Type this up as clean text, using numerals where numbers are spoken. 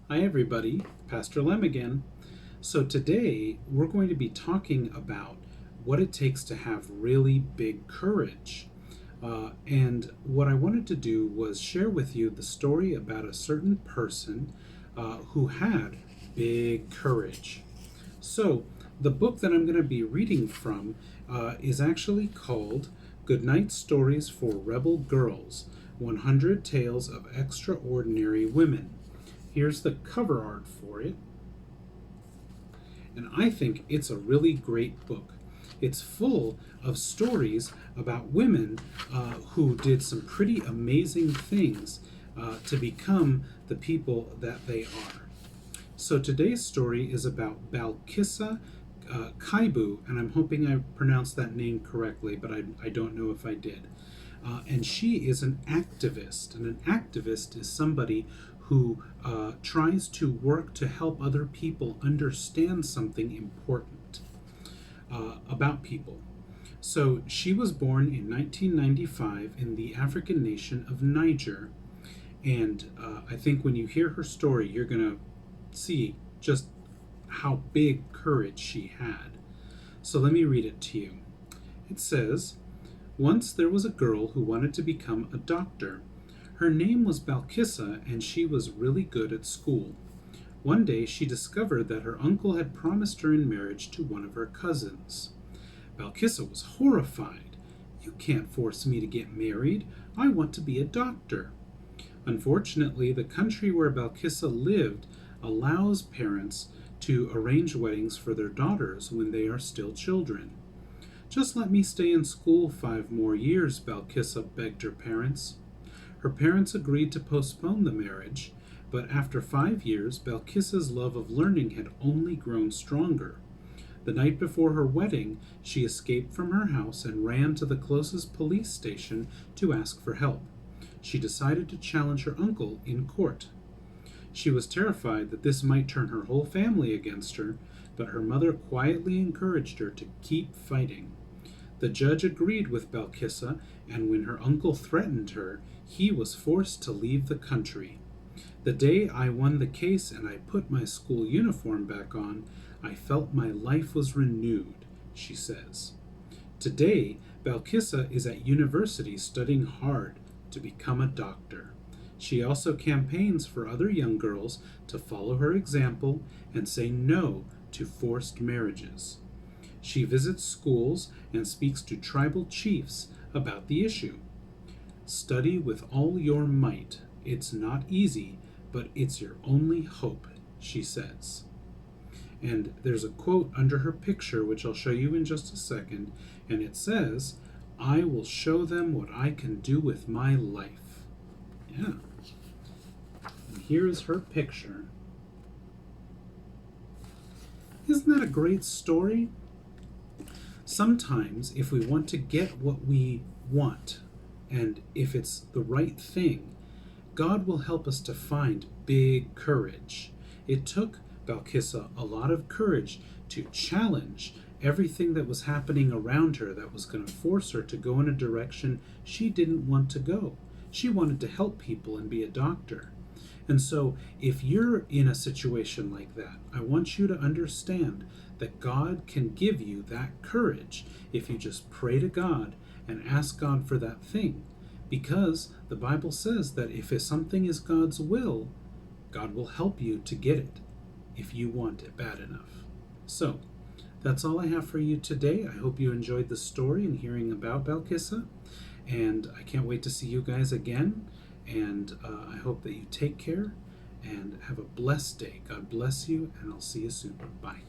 Hi, everybody. Pastor Lem again. So, today we're going to be talking about what it takes to have really big courage. And what I wanted to do was share with you the story about a certain person who had big courage. So, the book that I'm going to be reading from is actually called Goodnight Stories for Rebel Girls 100 Tales of Extraordinary Women. Here's the cover art for it, and I think it's a really great book. It's full of stories about women who did some pretty amazing things to become the people that they are. So today's story is about Balkissa Kaibu, and I'm hoping I pronounced that name correctly, but I don't know if I did. And she is an activist, and an activist is somebody who tries to work to help other people understand something important about people. So she was born in 1995 in the African nation of Niger, and I think when you hear her story, you're going to see just how big courage she had. So let me read it to you. It says, once there was a girl who wanted to become a doctor. Her name was Balkissa, and she was really good at school. One day she discovered that her uncle had promised her in marriage to one of her cousins. Balkissa was horrified. You can't force me to get married. I want to be a doctor. Unfortunately, the country where Balkissa lived allows parents to arrange weddings for their daughters when they are still children. Just let me stay in school 5 more years, Balkissa begged her parents. Her parents agreed to postpone the marriage, but after 5 years, Balkissa's love of learning had only grown stronger. The night before her wedding, she escaped from her house and ran to the closest police station to ask for help. She decided to challenge her uncle in court. She was terrified that this might turn her whole family against her, but her mother quietly encouraged her to keep fighting. The judge agreed with Balkissa, and when her uncle threatened her, he was forced to leave the country. The day I won the case and I put my school uniform back on, I felt my life was renewed, she says. Today, Balkissa is at university studying hard to become a doctor. She also campaigns for other young girls to follow her example and say no to forced marriages. She visits schools and speaks to tribal chiefs about the issue. Study with all your might. It's not easy, but it's your only hope, she says. And there's a quote under her picture, which I'll show you in just a second, and it says, I will show them what I can do with my life. Yeah. And here is her picture. Isn't that a great story? Sometimes, if we want to get what we want, and if it's the right thing, God will help us to find big courage. It took Balkissa a lot of courage to challenge everything that was happening around her that was going to force her to go in a direction she didn't want to go. She wanted to help people and be a doctor. And so, if you're in a situation like that, I want you to understand that God can give you that courage if you just pray to God and ask God for that thing. Because the Bible says that if something is God's will, God will help you to get it if you want it bad enough. So, that's all I have for you today. I hope you enjoyed the story and hearing about Balkissa. And I can't wait to see you guys again. And I hope that you take care and have a blessed day. God bless you, and I'll see you soon. Bye.